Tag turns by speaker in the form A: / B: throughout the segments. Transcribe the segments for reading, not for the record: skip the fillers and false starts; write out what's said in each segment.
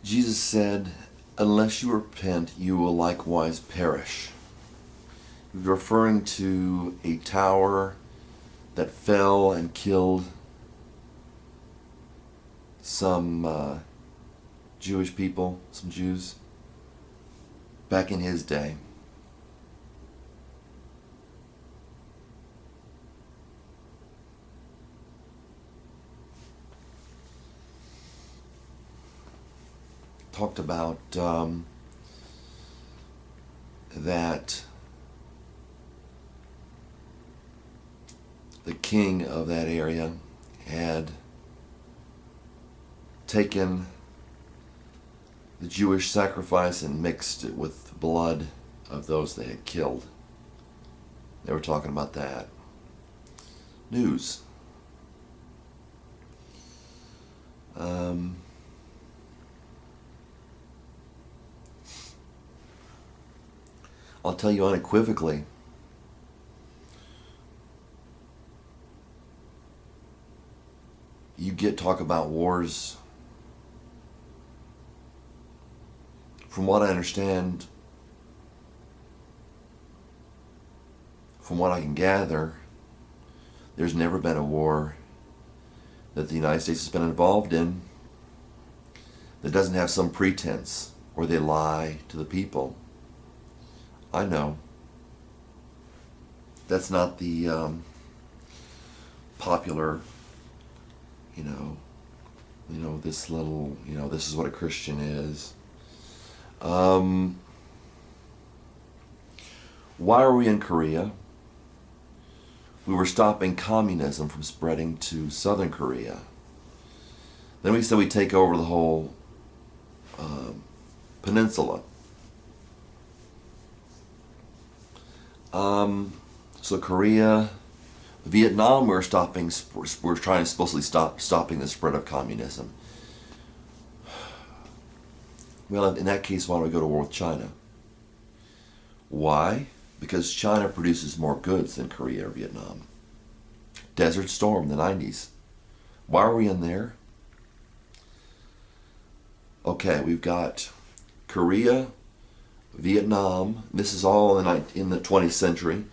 A: Jesus said, unless you repent, you will likewise perish. He was referring to a tower that fell and killed some Jewish people, some Jews, back in his day. Talked about that the king of that area had taken the Jewish sacrifice and mixed it with the blood of those they had killed. They were talking about that. News. I'll tell you unequivocally, you get talk about wars. From what I understand, from what I can gather, there's never been a war that the United States has been involved in that doesn't have some pretense or they lie to the people. I know. That's not the popular, this little, this is what a Christian is. Why are we in Korea? We were stopping communism from spreading to southern Korea. Then we said we'd take over the whole peninsula. So Korea, Vietnam, we're trying to supposedly stopping the spread of communism. Well, in that case, why don't we go to war with China? Why? Because China produces more goods than Korea or Vietnam. Desert Storm, the 90s. Why are we in there? Okay, we've got Korea, Vietnam. This is all in the 20th century,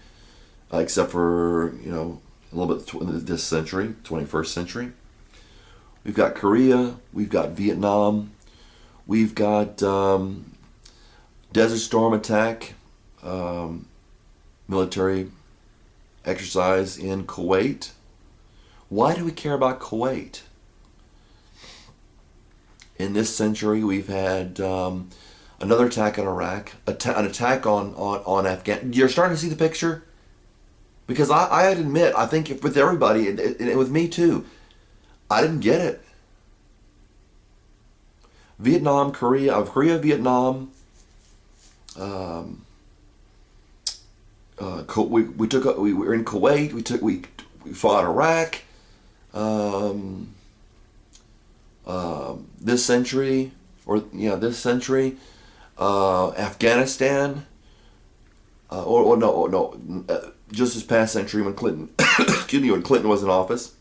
A: except for, a little bit this century, 21st century. We've got Korea, we've got Vietnam, we've got Desert Storm attack, military exercise in Kuwait. Why do we care about Kuwait? In this century, we've had another attack on Iraq, an attack on Afghanistan. You're starting to see the picture? Because I admit, I think with everybody, and with me too, I didn't get it. Vietnam, Korea, Vietnam. We were in Kuwait. We fought Iraq. This century, Afghanistan, just this past century when Clinton, when Clinton was in office,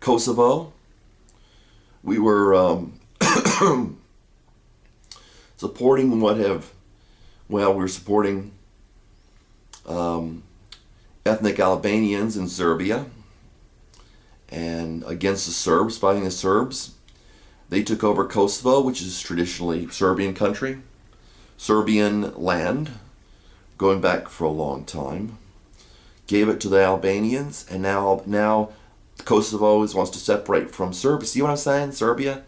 A: Kosovo. We were supporting we were supporting ethnic Albanians in Serbia. And against the Serbs, fighting the Serbs. They took over Kosovo, which is traditionally Serbian country, Serbian land, going back for a long time. Gave it to the Albanians, and now Kosovo wants to separate from Serbia. See what I'm saying? Serbia.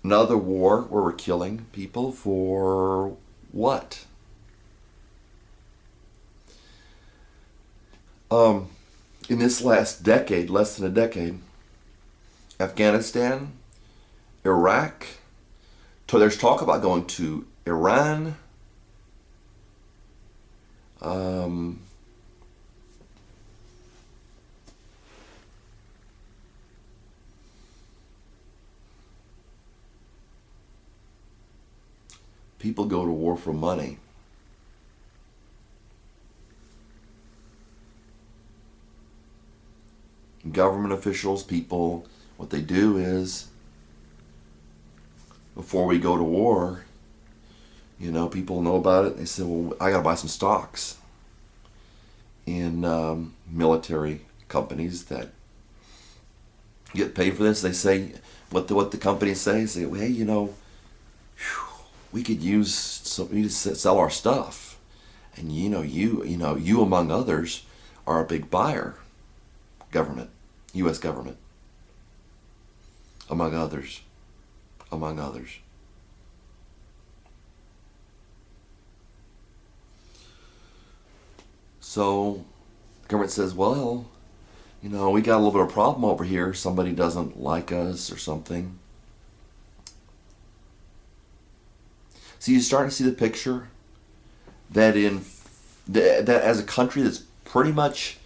A: Another war where we're killing people for what? In this last decade, less than a decade, Afghanistan, Iraq, there's talk about going to Iran. People go to war for money. government officials, people, what they do is, before we go to war, people know about it. They say, well, I got to buy some stocks in military companies that get paid for this. They say, what the companies say, well, hey, we could we just sell our stuff. And you among others are a big buyer. Government, U.S. government, among others. So the government says, well, we got a little bit of a problem over here. Somebody doesn't like us or something. So you start to see the picture that that as a country that's pretty much,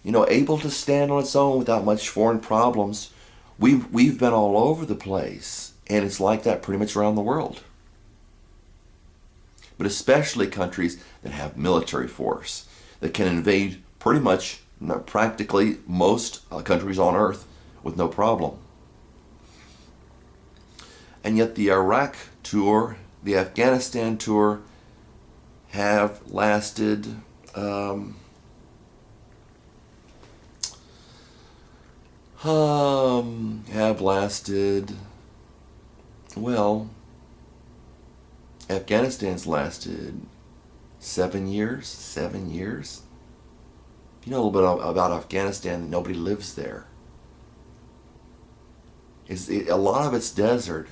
A: able to stand on its own without much foreign problems, we've been all over the place, and it's like that pretty much around the world. But especially countries that have military force that can invade pretty much, practically most countries on Earth with no problem. And yet the Iraq tour, the Afghanistan tour, have lasted well, Afghanistan's lasted 7 years. 7 years. You know a little bit about Afghanistan. Nobody lives there. A lot of it's desert.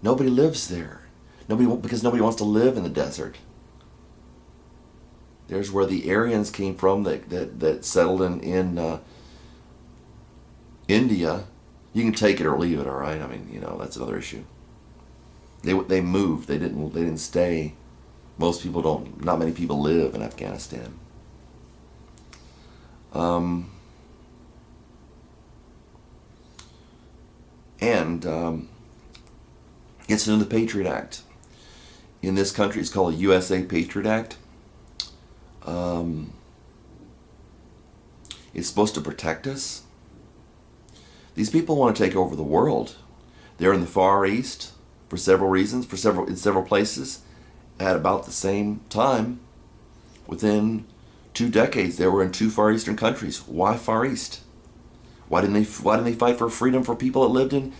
A: Nobody lives there. Because nobody wants to live in the desert. There's where the Aryans came from that settled in India. You can take it or leave it, all right? I mean, that's another issue. They moved. They didn't stay. Most people don't. Not many people live in Afghanistan. Gets into the Patriot Act. In this country, it's called a USA Patriot Act. It's supposed to protect us. These people want to take over the world. They're in the Far East for several reasons, in several places, at about the same time. Within 2 decades, they were in 2 Far Eastern countries. Why Far East? Why didn't they fight for freedom for people that lived in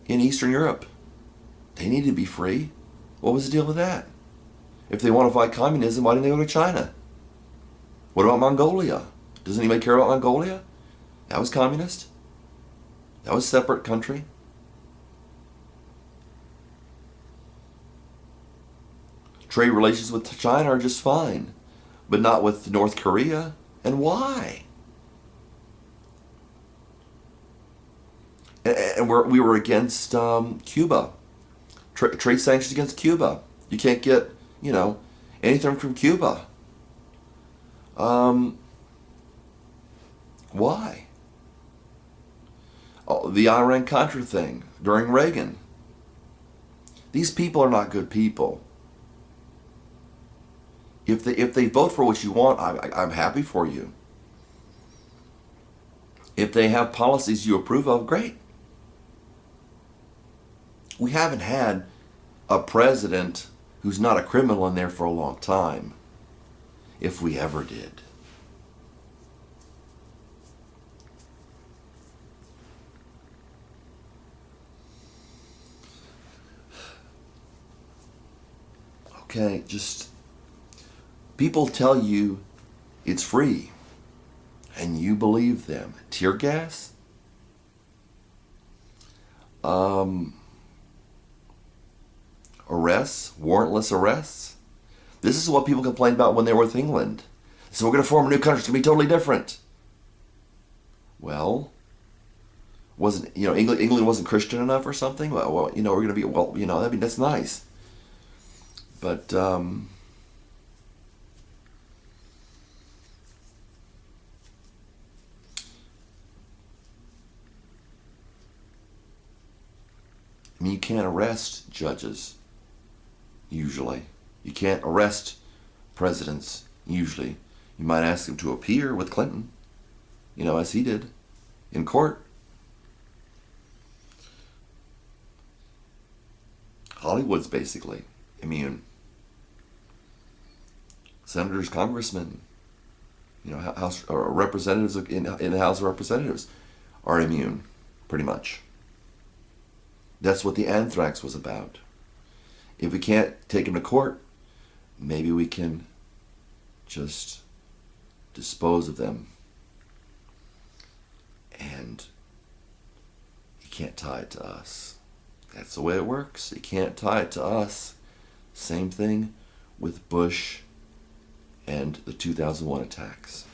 A: Eastern Europe? They needed to be free. What was the deal with that? If they want to fight communism, why didn't they go to China? What about Mongolia? Does anybody care about Mongolia? That was communist. That was a separate country. Trade relations with China are just fine, but not with North Korea. And why? And we were against Cuba. Trade sanctions against Cuba. You can't get, anything from Cuba. Why? Oh, the Iran-Contra thing during Reagan. These people are not good people. If they vote for what you want, I'm happy for you. If they have policies you approve of, great. We haven't had a president who's not a criminal in there for a long time, if we ever did. Okay, just people tell you it's free, and you believe them. Tear gas? Arrests, warrantless arrests. This is what people complained about when they were with England. So we're going to form a new country. It's going to be totally different. Well, wasn't England wasn't Christian enough or something? Well, we're going to be that's nice. But I mean, you can't arrest judges. Usually. You can't arrest presidents, usually. You might ask him to appear with Clinton, as he did in court. Hollywood's basically immune. Senators, congressmen, House or representatives in the House of Representatives are immune, pretty much. That's what the anthrax was about. If we can't take him to court, maybe we can just dispose of them. And you can't tie it to us. That's the way it works. You can't tie it to us. Same thing with Bush and the 2001 attacks.